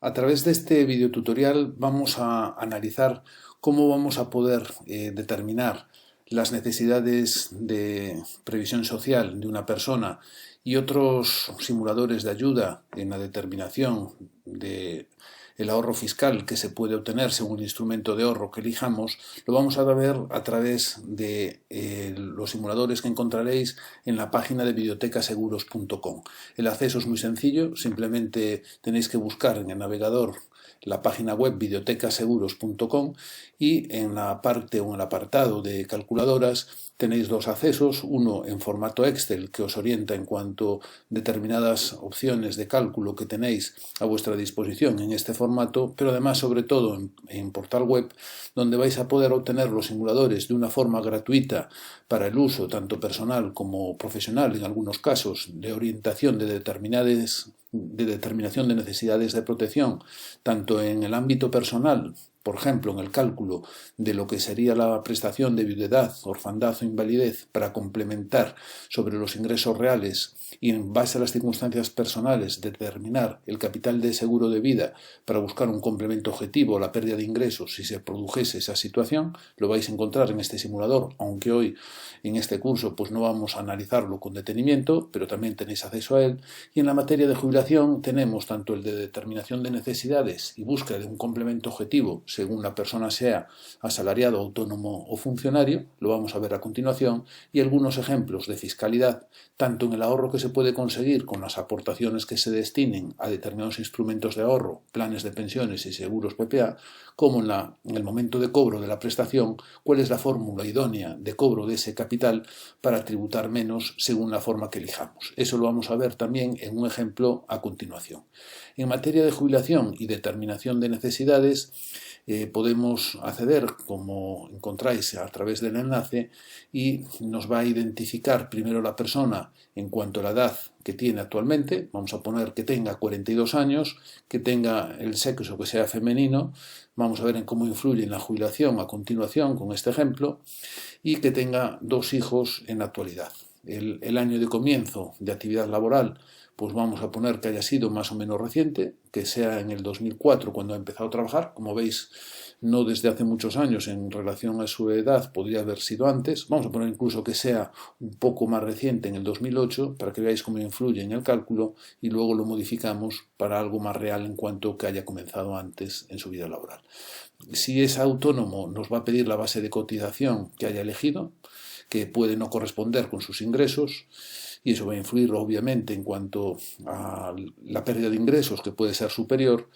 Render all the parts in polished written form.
A través de este videotutorial vamos a analizar cómo vamos a poder determinar las necesidades de previsión social de una persona y otros simuladores de ayuda en la determinación del ahorro fiscal que se puede obtener según el instrumento de ahorro que elijamos. Lo vamos a ver a través de los simuladores que encontraréis en la página de videotecaseguros.com. El acceso es muy sencillo, simplemente tenéis que buscar en el navegador la página web videotecaseguros.com y en la parte o en el apartado de calculadoras tenéis dos accesos, uno en formato Excel que os orienta en cuanto a determinadas opciones de cálculo que tenéis a vuestra disposición en este formato, pero además sobre todo en portal web, donde vais a poder obtener los simuladores de una forma gratuita para el uso tanto personal como profesional, en algunos casos de orientación de determinación de necesidades de protección, tanto en el ámbito personal, por ejemplo, en el cálculo de lo que sería la prestación de viudedad, orfandad o invalidez para complementar sobre los ingresos reales y en base a las circunstancias personales determinar el capital de seguro de vida para buscar un complemento objetivo a la pérdida de ingresos si se produjese esa situación, lo vais a encontrar en este simulador, aunque hoy en este curso pues no vamos a analizarlo con detenimiento, pero también tenéis acceso a él. Y en la materia de jubilación tenemos tanto el de determinación de necesidades y búsqueda de un complemento objetivo según la persona sea asalariado, autónomo o funcionario, lo vamos a ver a continuación, y algunos ejemplos de fiscalidad, tanto en el ahorro que se puede conseguir con las aportaciones que se destinen a determinados instrumentos de ahorro, planes de pensiones y seguros PPA, como en el momento de cobro de la prestación, cuál es la fórmula idónea de cobro de ese capital para tributar menos según la forma que elijamos. Eso lo vamos a ver también en un ejemplo a continuación. En materia de jubilación y determinación de necesidades, podemos acceder, como encontráis a través del enlace, y nos va a identificar primero la persona en cuanto a la edad que tiene actualmente. Vamos a poner que tenga 42 años, que tenga el sexo que sea femenino. Vamos a ver en cómo influye en la jubilación a continuación con este ejemplo, y que tenga 2 hijos en la actualidad. El año de comienzo de actividad laboral, pues vamos a poner que haya sido más o menos reciente, que sea en el 2004 cuando ha empezado a trabajar. Como veis, no desde hace muchos años en relación a su edad, podría haber sido antes. Vamos a poner incluso que sea un poco más reciente, en el 2008, para que veáis cómo influye en el cálculo, y luego lo modificamos para algo más real en cuanto que haya comenzado antes en su vida laboral. Si es autónomo, nos va a pedir la base de cotización que haya elegido, que puede no corresponder con sus ingresos, y eso va a influir obviamente en cuanto a la pérdida de ingresos, que puede ser superior,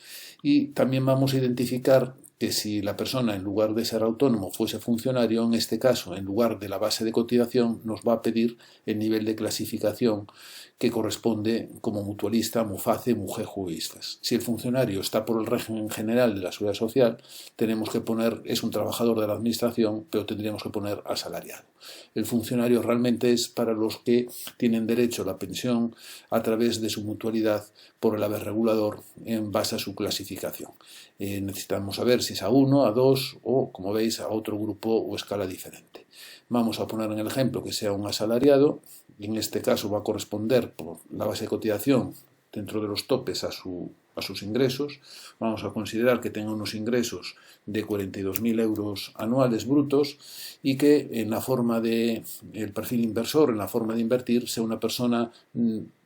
y también vamos a identificar que si la persona, en lugar de ser autónomo, fuese funcionario, en este caso, en lugar de la base de cotización, nos va a pedir el nivel de clasificación que corresponde como mutualista, MUFACE, MUJEJU y ISFAS. Si el funcionario está por el régimen general de la Seguridad Social, tenemos que poner, es un trabajador de la Administración, pero tendríamos que poner asalariado. El funcionario realmente es para los que tienen derecho a la pensión a través de su mutualidad por el haber regulador en base a su clasificación. Necesitamos saber si es A1, A2 o, como veis, a otro grupo o escala diferente. Vamos a poner en el ejemplo que sea un asalariado, y en este caso va a corresponder por la base de cotización dentro de los topes a sus ingresos. Vamos a considerar que tenga unos ingresos de 42.000 euros anuales brutos y que en la forma de el perfil inversor, en la forma de invertir, sea una persona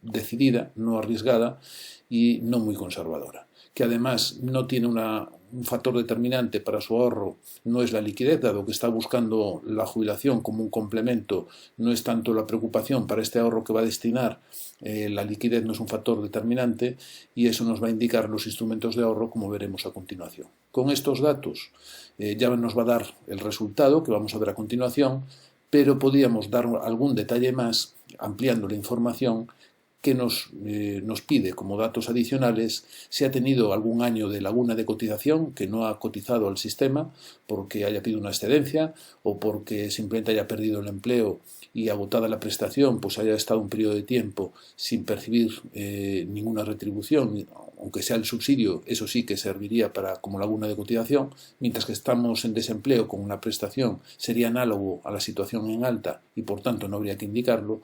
decidida, no arriesgada y no muy conservadora, que además no tiene un factor determinante para su ahorro, no es la liquidez, dado que está buscando la jubilación como un complemento. No es tanto la preocupación para este ahorro que va a destinar, la liquidez no es un factor determinante, y eso nos va a indicar los instrumentos de ahorro, como veremos a continuación. Con estos datos ya nos va a dar el resultado que vamos a ver a continuación, pero podríamos dar algún detalle más ampliando la información que nos pide como datos adicionales si ha tenido algún año de laguna de cotización, que no ha cotizado al sistema porque haya pedido una excedencia o porque simplemente haya perdido el empleo y agotada la prestación, pues haya estado un periodo de tiempo sin percibir ninguna retribución, aunque sea el subsidio, eso sí que serviría como laguna de cotización, mientras que estamos en desempleo con una prestación sería análogo a la situación en alta y por tanto no habría que indicarlo.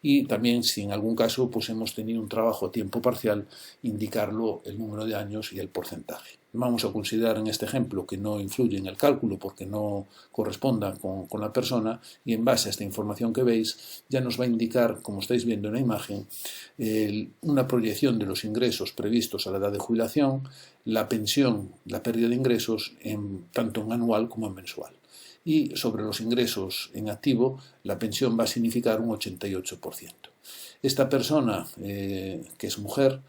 Y también si en algún caso pues hemos tenido un trabajo a tiempo parcial, indicarlo el número de años y el porcentaje. Vamos a considerar en este ejemplo que no influye en el cálculo porque no corresponda con la persona, y en base a esta información que veis ya nos va a indicar, como estáis viendo en la imagen, una proyección de los ingresos previstos a la edad de jubilación, la pensión, la pérdida de ingresos tanto en anual como en mensual. Y sobre los ingresos en activo, la pensión va a significar un 88%. Esta persona, que es mujer,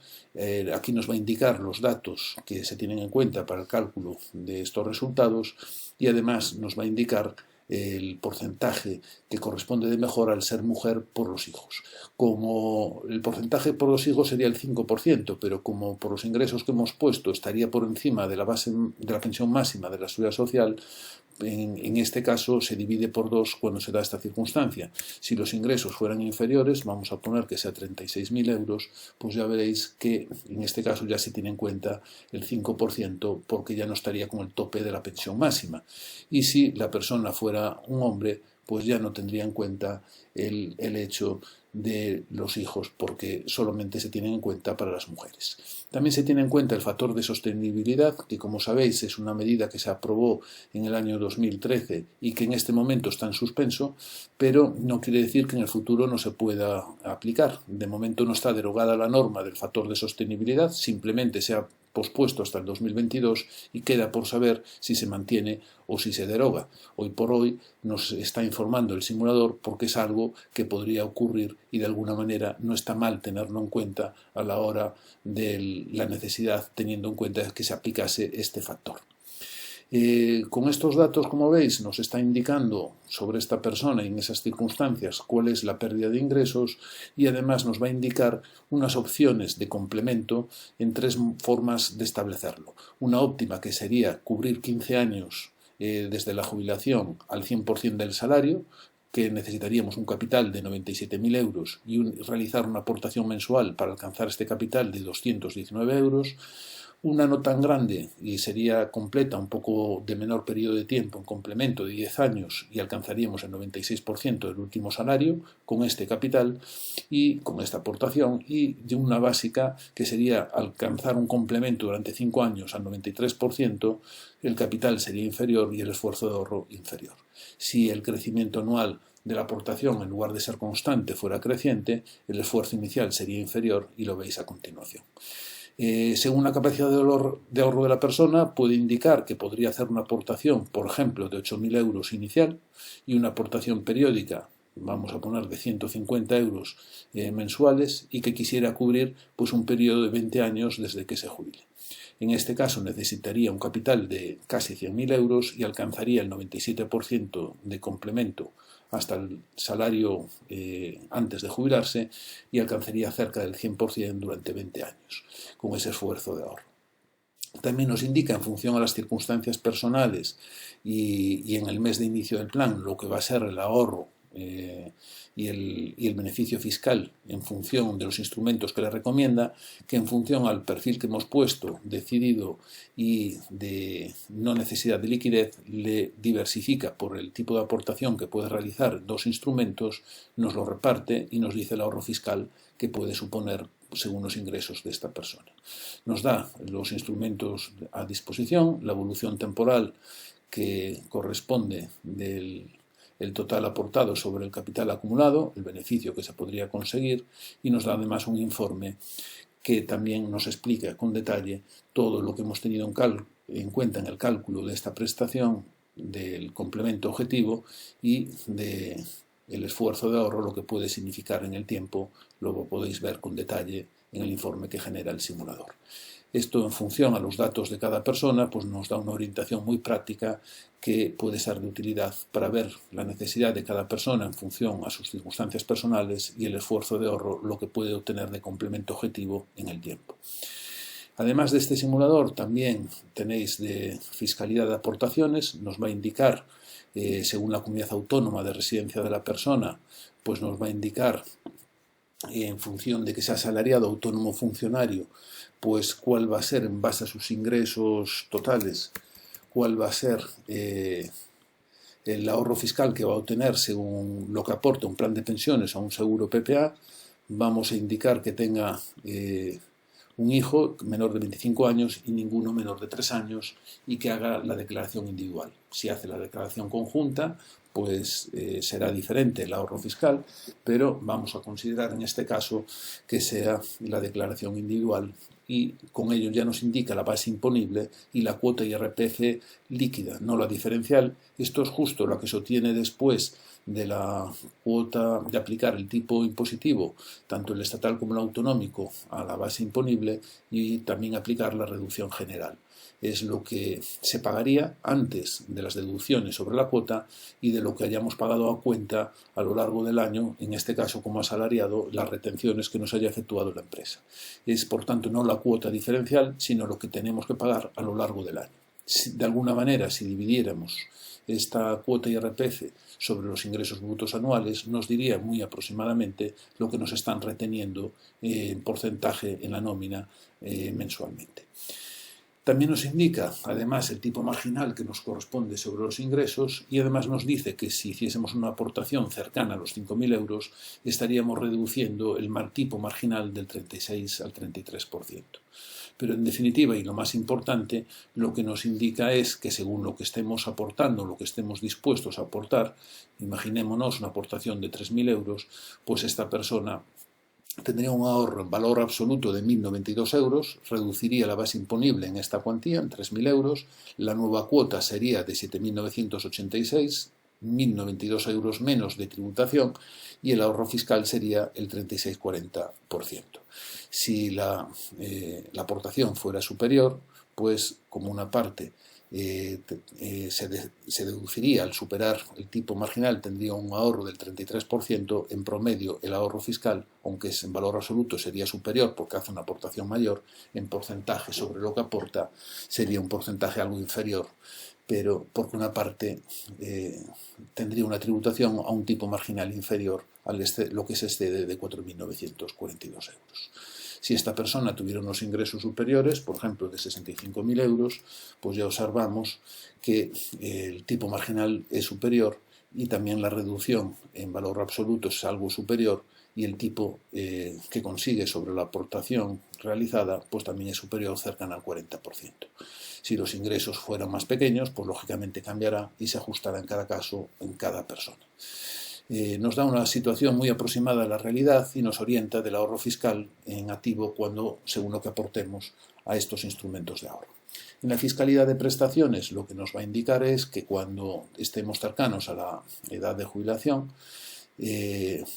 aquí nos va a indicar los datos que se tienen en cuenta para el cálculo de estos resultados, y además nos va a indicar el porcentaje que corresponde de mejora al ser mujer por los hijos. Como el porcentaje por los hijos sería el 5%, pero como por los ingresos que hemos puesto estaría por encima de la base de la pensión máxima de la Seguridad Social, en este caso se divide por 2 cuando se da esta circunstancia. Si los ingresos fueran inferiores, vamos a poner que sea 36.000 euros, pues ya veréis que en este caso ya se tiene en cuenta el 5% porque ya no estaría con el tope de la pensión máxima. Y si la persona fuera un hombre, pues ya no tendría en cuenta el hecho de los hijos porque solamente se tienen en cuenta para las mujeres. También se tiene en cuenta el factor de sostenibilidad, que como sabéis es una medida que se aprobó en el año 2013 y que en este momento está en suspenso, pero no quiere decir que en el futuro no se pueda aplicar. De momento no está derogada la norma del factor de sostenibilidad, simplemente se ha pospuesto hasta el 2022 y queda por saber si se mantiene o si se deroga. Hoy por hoy nos está informando el simulador porque es algo que podría ocurrir y de alguna manera no está mal tenerlo en cuenta a la hora de la necesidad, teniendo en cuenta que se aplicase este factor. Con estos datos, como veis, nos está indicando sobre esta persona y en esas circunstancias cuál es la pérdida de ingresos, y además nos va a indicar unas opciones de complemento en 3 formas de establecerlo. Una óptima, que sería cubrir 15 años desde la jubilación al 100% del salario, que necesitaríamos un capital de 97.000 euros y realizar una aportación mensual para alcanzar este capital de 219 euros. Una no tan grande y sería completa, un poco de menor periodo de tiempo, en complemento de 10 años, y alcanzaríamos el 96% del último salario con este capital y con esta aportación, y de una básica que sería alcanzar un complemento durante 5 años al 93%, el capital sería inferior y el esfuerzo de ahorro inferior. Si el crecimiento anual de la aportación, en lugar de ser constante, fuera creciente, el esfuerzo inicial sería inferior y lo veis a continuación. Según la capacidad de ahorro de la persona, puede indicar que podría hacer una aportación, por ejemplo, de 8.000 euros inicial y una aportación periódica, vamos a poner de 150 euros mensuales, y que quisiera cubrir pues un periodo de 20 años desde que se jubile. En este caso necesitaría un capital de casi 100.000 euros y alcanzaría el 97% de complemento hasta el salario antes de jubilarse, y alcanzaría cerca del 100% durante 20 años con ese esfuerzo de ahorro. También nos indica, en función a las circunstancias personales y en el mes de inicio del plan, lo que va a ser el ahorro y el beneficio fiscal en función de los instrumentos que le recomienda, que en función al perfil que hemos puesto, decidido y de no necesidad de liquidez, le diversifica por el tipo de aportación que puede realizar 2 instrumentos, nos lo reparte y nos dice el ahorro fiscal que puede suponer según los ingresos de esta persona. Nos da los instrumentos a disposición, la evolución temporal que corresponde del total aportado sobre el capital acumulado, el beneficio que se podría conseguir, y nos da además un informe que también nos explica con detalle todo lo que hemos tenido en cuenta en el cálculo de esta prestación, del complemento objetivo y del esfuerzo de ahorro, lo que puede significar en el tiempo. Luego podéis ver con detalle en el informe que genera el simulador. Esto, en función a los datos de cada persona, pues nos da una orientación muy práctica que puede ser de utilidad para ver la necesidad de cada persona en función a sus circunstancias personales y el esfuerzo de ahorro, lo que puede obtener de complemento objetivo en el tiempo. Además de este simulador, también tenéis de fiscalidad de aportaciones. Nos va a indicar, según la comunidad autónoma de residencia de la persona, pues nos va a indicar, en función de que sea asalariado, autónomo, funcionario, pues cuál va a ser, en base a sus ingresos totales, cuál va a ser el ahorro fiscal que va a obtener según lo que aporte un plan de pensiones o un seguro PPA, vamos a indicar que tenga un hijo menor de 25 años y ninguno menor de 3 años y que haga la declaración individual. Si hace la declaración conjunta, pues será diferente el ahorro fiscal, pero vamos a considerar en este caso que sea la declaración individual y con ello ya nos indica la base imponible y la cuota IRPF líquida, no la diferencial. Esto es justo lo que se obtiene después de la cuota, de aplicar el tipo impositivo, tanto el estatal como el autonómico, a la base imponible y también aplicar la reducción general. Es lo que se pagaría antes de las deducciones sobre la cuota y de lo que hayamos pagado a cuenta a lo largo del año, en este caso como asalariado, las retenciones que nos haya efectuado la empresa. Es, por tanto, no la cuota diferencial, sino lo que tenemos que pagar a lo largo del año. De alguna manera, si dividiéramos esta cuota IRPF sobre los ingresos brutos anuales, nos diría muy aproximadamente lo que nos están reteniendo en porcentaje en la nómina mensualmente. También nos indica, además, el tipo marginal que nos corresponde sobre los ingresos y además nos dice que si hiciésemos una aportación cercana a los 5.000 euros, estaríamos reduciendo el tipo marginal del 36 al 33%. Pero en definitiva, y lo más importante, lo que nos indica es que según lo que estemos aportando, lo que estemos dispuestos a aportar, imaginémonos una aportación de 3.000 euros, pues esta persona tendría un ahorro en valor absoluto de 1.092 euros, reduciría la base imponible en esta cuantía, en 3.000 euros, la nueva cuota sería de 7.986, 1.092 euros menos de tributación y el ahorro fiscal sería el 36,40%. Si la aportación fuera superior, pues como una parte se deduciría al superar el tipo marginal, tendría un ahorro del 33%, en promedio el ahorro fiscal, aunque en valor absoluto sería superior porque hace una aportación mayor, en porcentaje sobre lo que aporta sería un porcentaje algo inferior, pero porque una parte tendría una tributación a un tipo marginal inferior a lo que se excede de 4.942 euros. Si esta persona tuviera unos ingresos superiores, por ejemplo, de 65.000 euros, pues ya observamos que el tipo marginal es superior y también la reducción en valor absoluto es algo superior y el tipo que consigue sobre la aportación realizada pues también es superior, cercano al 40%. Si los ingresos fueran más pequeños, pues lógicamente cambiará y se ajustará en cada caso, en cada persona. Nos da una situación muy aproximada a la realidad y nos orienta del ahorro fiscal en activo según lo que aportemos a estos instrumentos de ahorro. En la fiscalidad de prestaciones lo que nos va a indicar es que cuando estemos cercanos a la edad de jubilación,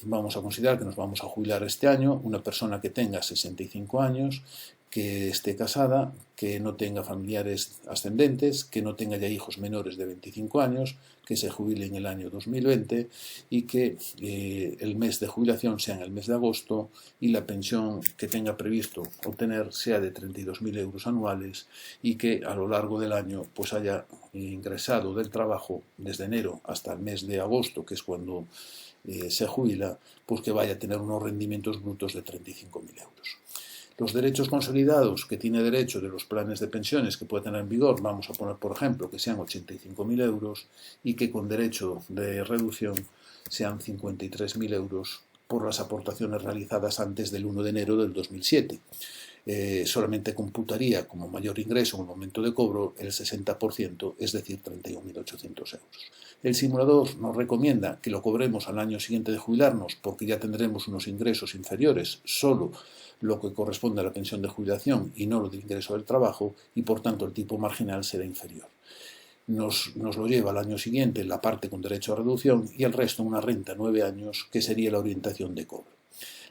vamos a considerar que nos vamos a jubilar este año, una persona que tenga 65 años, que esté casada, que no tenga familiares ascendentes, que no tenga ya hijos menores de 25 años, que se jubile en el año 2020 y que el mes de jubilación sea en el mes de agosto y la pensión que tenga previsto obtener sea de 32.000 euros anuales y que a lo largo del año pues haya ingresado del trabajo desde enero hasta el mes de agosto, que es cuando se jubila, pues que vaya a tener unos rendimientos brutos de 35.000 euros. Los derechos consolidados que tiene derecho de los planes de pensiones que puede tener en vigor, vamos a poner por ejemplo que sean 85.000 euros y que con derecho de reducción sean 53.000 euros por las aportaciones realizadas antes del 1 de enero del 2007. Solamente computaría como mayor ingreso en el momento de cobro el 60%, es decir, 31.800 euros. El simulador nos recomienda que lo cobremos al año siguiente de jubilarnos porque ya tendremos unos ingresos inferiores, solo lo que corresponde a la pensión de jubilación y no lo del ingreso del trabajo, y por tanto el tipo marginal será inferior. Nos lo lleva al año siguiente la parte con derecho a reducción y el resto una renta 9 años, que sería la orientación de cobro.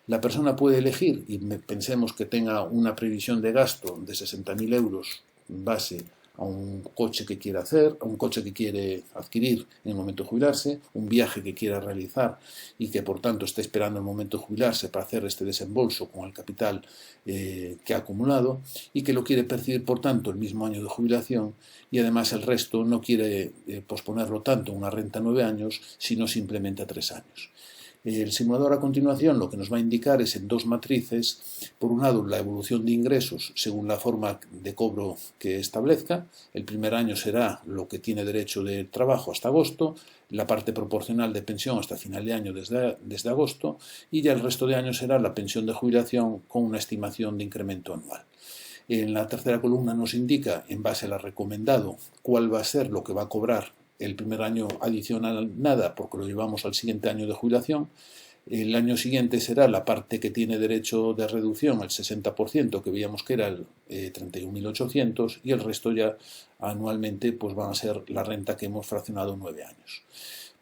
La persona puede elegir, y pensemos que tenga una previsión de gasto de 60.000 euros en base a un coche que quiera hacer, a un coche que quiere adquirir en el momento de jubilarse, un viaje que quiera realizar y que por tanto esté esperando el momento de jubilarse para hacer este desembolso con el capital que ha acumulado y que lo quiere percibir por tanto el mismo año de jubilación y además el resto no quiere posponerlo tanto, una renta a 9 años, sino simplemente a 3 años. El simulador a continuación lo que nos va a indicar es en dos matrices, por un lado la evolución de ingresos según la forma de cobro que establezca. El primer año será lo que tiene derecho de trabajo hasta agosto, la parte proporcional de pensión hasta final de año desde agosto, y ya el resto de años será la pensión de jubilación con una estimación de incremento anual. En la tercera columna nos indica, en base a la recomendado, cuál va a ser lo que va a cobrar el primer año adicional nada, porque lo llevamos al siguiente año de jubilación. El año siguiente será la parte que tiene derecho de reducción, el 60%, que veíamos que era el 31.800, y el resto ya anualmente pues van a ser la renta que hemos fraccionado en 9 años.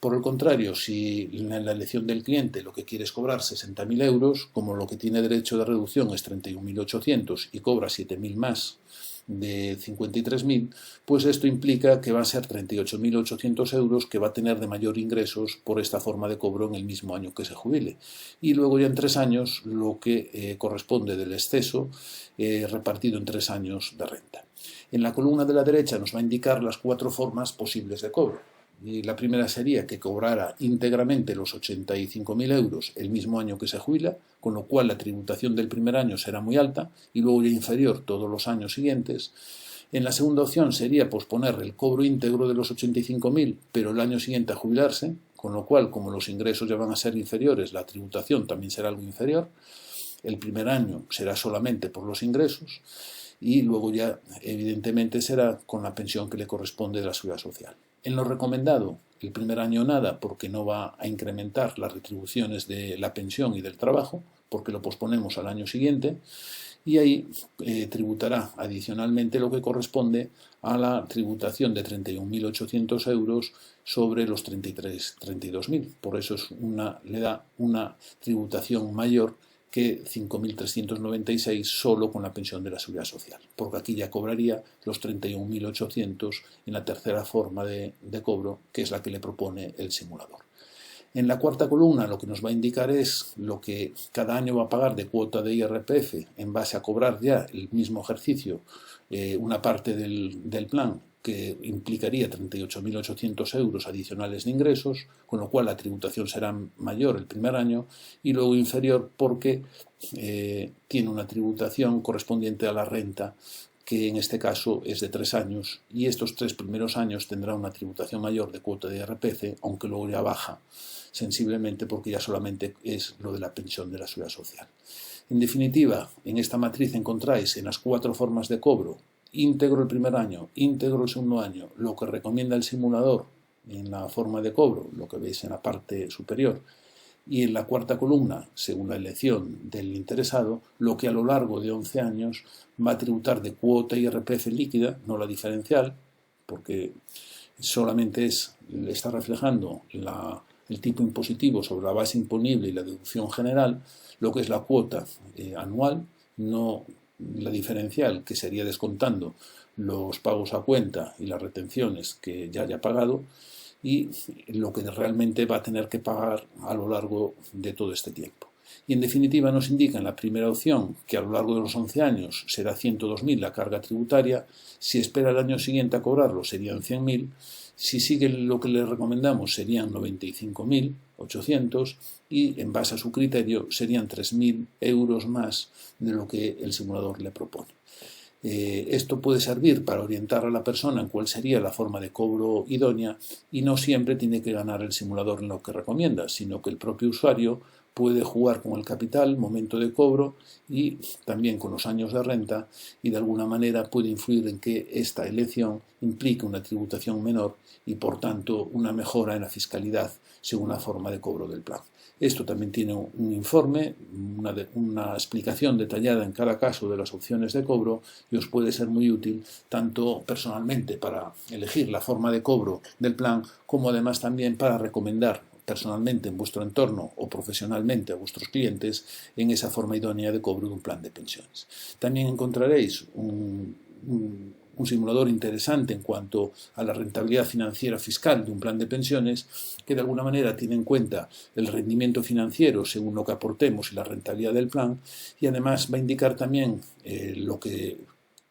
Por el contrario, si en la elección del cliente lo que quiere es cobrar 60.000 euros, como lo que tiene derecho de reducción es 31.800 y cobra 7.000 más de 53.000, pues esto implica que va a ser 38.800 euros que va a tener de mayor ingresos por esta forma de cobro en el mismo año que se jubile. Y luego ya en 3 años lo que corresponde del exceso repartido en 3 años de renta. En la columna de la derecha nos va a indicar las 4 formas posibles de cobro. Y la primera sería que cobrara íntegramente los 85.000 euros el mismo año que se jubila, con lo cual la tributación del primer año será muy alta y luego ya inferior todos los años siguientes. En la segunda opción sería posponer el cobro íntegro de los 85.000, pero el año siguiente a jubilarse, con lo cual, como los ingresos ya van a ser inferiores, la tributación también será algo inferior. El primer año será solamente por los ingresos y luego ya, evidentemente, será con la pensión que le corresponde de la Seguridad Social. En lo recomendado, el primer año nada, porque no va a incrementar las retribuciones de la pensión y del trabajo, porque lo posponemos al año siguiente, y ahí tributará adicionalmente lo que corresponde a la tributación de 31.800 euros sobre los 32.000. Por eso le da una tributación mayor que 5.396 solo con la pensión de la Seguridad Social, porque aquí ya cobraría los 31.800 en la tercera forma de cobro, que es la que le propone el simulador. En la cuarta columna lo que nos va a indicar es lo que cada año va a pagar de cuota de IRPF en base a cobrar ya el mismo ejercicio una parte del plan, que implicaría 38.800 euros adicionales de ingresos, con lo cual la tributación será mayor el primer año y luego inferior porque tiene una tributación correspondiente a la renta, que en este caso es de 3 años, y estos 3 primeros años tendrá una tributación mayor de cuota de IRPF, aunque luego ya baja sensiblemente porque ya solamente es lo de la pensión de la Seguridad Social. En definitiva, en esta matriz encontráis en las 4 formas de cobro, íntegro el primer año, íntegro el segundo año, lo que recomienda el simulador en la forma de cobro, lo que veis en la parte superior, y en la cuarta columna, según la elección del interesado, lo que a lo largo de 11 años va a tributar de cuota IRPF líquida, no la diferencial, porque solamente está reflejando el tipo impositivo sobre la base imponible y la deducción general, lo que es la cuota anual, no la diferencial, que sería descontando los pagos a cuenta y las retenciones que ya haya pagado, y lo que realmente va a tener que pagar a lo largo de todo este tiempo. Y en definitiva nos indica en la primera opción que a lo largo de los 11 años será 102.000 la carga tributaria, si espera el año siguiente a cobrarlo serían 100.000, si sigue lo que le recomendamos serían 95.800 y en base a su criterio serían 3.000 euros más de lo que el simulador le propone. Esto puede servir para orientar a la persona en cuál sería la forma de cobro idónea y no siempre tiene que ganar el simulador en lo que recomienda, sino que el propio usuario puede jugar con el capital, momento de cobro y también con los años de renta y de alguna manera puede influir en que esta elección implique una tributación menor y por tanto una mejora en la fiscalidad según la forma de cobro del plan. Esto también tiene un informe, una explicación detallada en cada caso de las opciones de cobro y os puede ser muy útil tanto personalmente para elegir la forma de cobro del plan como además también para recomendar personalmente en vuestro entorno o profesionalmente a vuestros clientes en esa forma idónea de cobro de un plan de pensiones. También encontraréis un simulador interesante en cuanto a la rentabilidad financiera fiscal de un plan de pensiones que de alguna manera tiene en cuenta el rendimiento financiero según lo que aportemos y la rentabilidad del plan y además va a indicar también lo que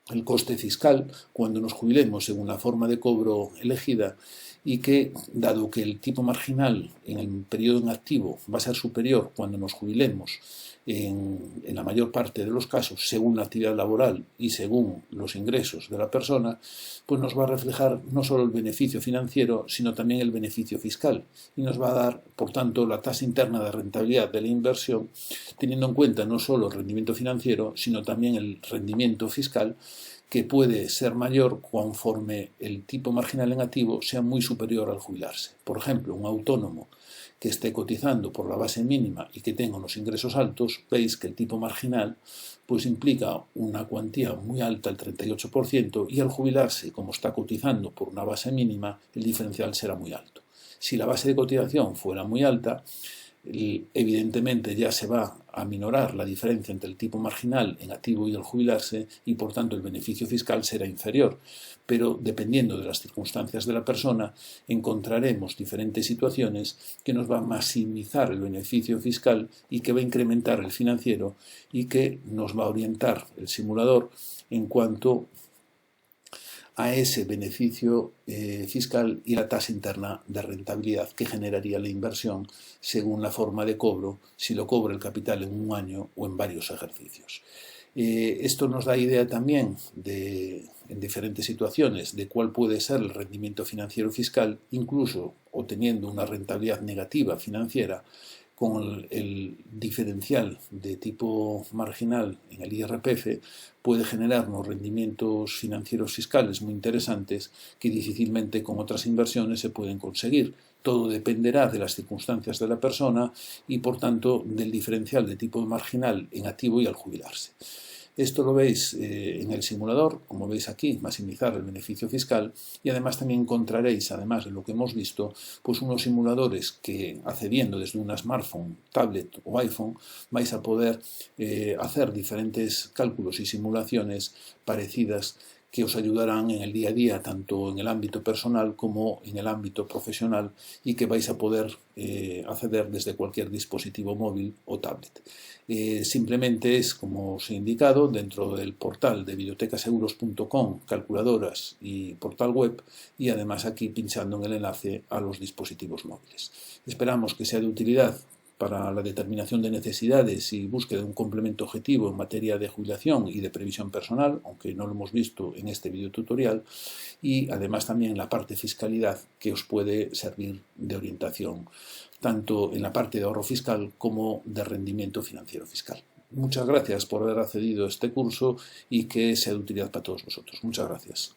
el coste fiscal cuando nos jubilemos según la forma de cobro elegida, y que, dado que el tipo marginal en el periodo en activo va a ser superior cuando nos jubilemos en la mayor parte de los casos según la actividad laboral y según los ingresos de la persona, pues nos va a reflejar no solo el beneficio financiero, sino también el beneficio fiscal, y nos va a dar, por tanto, la tasa interna de rentabilidad de la inversión, teniendo en cuenta no solo el rendimiento financiero, sino también el rendimiento fiscal, que puede ser mayor conforme el tipo marginal en activo sea muy superior al jubilarse. Por ejemplo, un autónomo que esté cotizando por la base mínima y que tenga unos ingresos altos, veis que el tipo marginal pues implica una cuantía muy alta, el 38%, y al jubilarse, como está cotizando por una base mínima, el diferencial será muy alto. Si la base de cotización fuera muy alta, evidentemente ya se va a minorar la diferencia entre el tipo marginal en activo y el jubilarse, y por tanto el beneficio fiscal será inferior. Pero dependiendo de las circunstancias de la persona, encontraremos diferentes situaciones que nos va a maximizar el beneficio fiscal y que va a incrementar el financiero, y que nos va a orientar el simulador en cuanto a ese beneficio fiscal y la tasa interna de rentabilidad que generaría la inversión según la forma de cobro, si lo cobra el capital en un año o en varios ejercicios. Esto nos da idea también en diferentes situaciones de cuál puede ser el rendimiento financiero fiscal, incluso obteniendo una rentabilidad negativa financiera. Con el diferencial de tipo marginal en el IRPF, puede generar unos rendimientos financieros fiscales muy interesantes que difícilmente con otras inversiones se pueden conseguir. Todo dependerá de las circunstancias de la persona y, por tanto, del diferencial de tipo marginal en activo y al jubilarse. Esto lo veis en el simulador, como veis aquí, maximizar el beneficio fiscal, y además también encontraréis, además de lo que hemos visto, pues unos simuladores que, accediendo desde una smartphone, tablet o iPhone, vais a poder hacer diferentes cálculos y simulaciones parecidas que os ayudarán en el día a día, tanto en el ámbito personal como en el ámbito profesional, y que vais a poder acceder desde cualquier dispositivo móvil o tablet. Simplemente es, como os he indicado, dentro del portal de bibliotecaseguros.com, calculadoras y portal web, y además aquí pinchando en el enlace a los dispositivos móviles. Esperamos que sea de utilidad para la determinación de necesidades y búsqueda de un complemento objetivo en materia de jubilación y de previsión personal, aunque no lo hemos visto en este video tutorial, y además también la parte fiscalidad, que os puede servir de orientación, tanto en la parte de ahorro fiscal como de rendimiento financiero fiscal. Muchas gracias por haber accedido a este curso y que sea de utilidad para todos vosotros. Muchas gracias.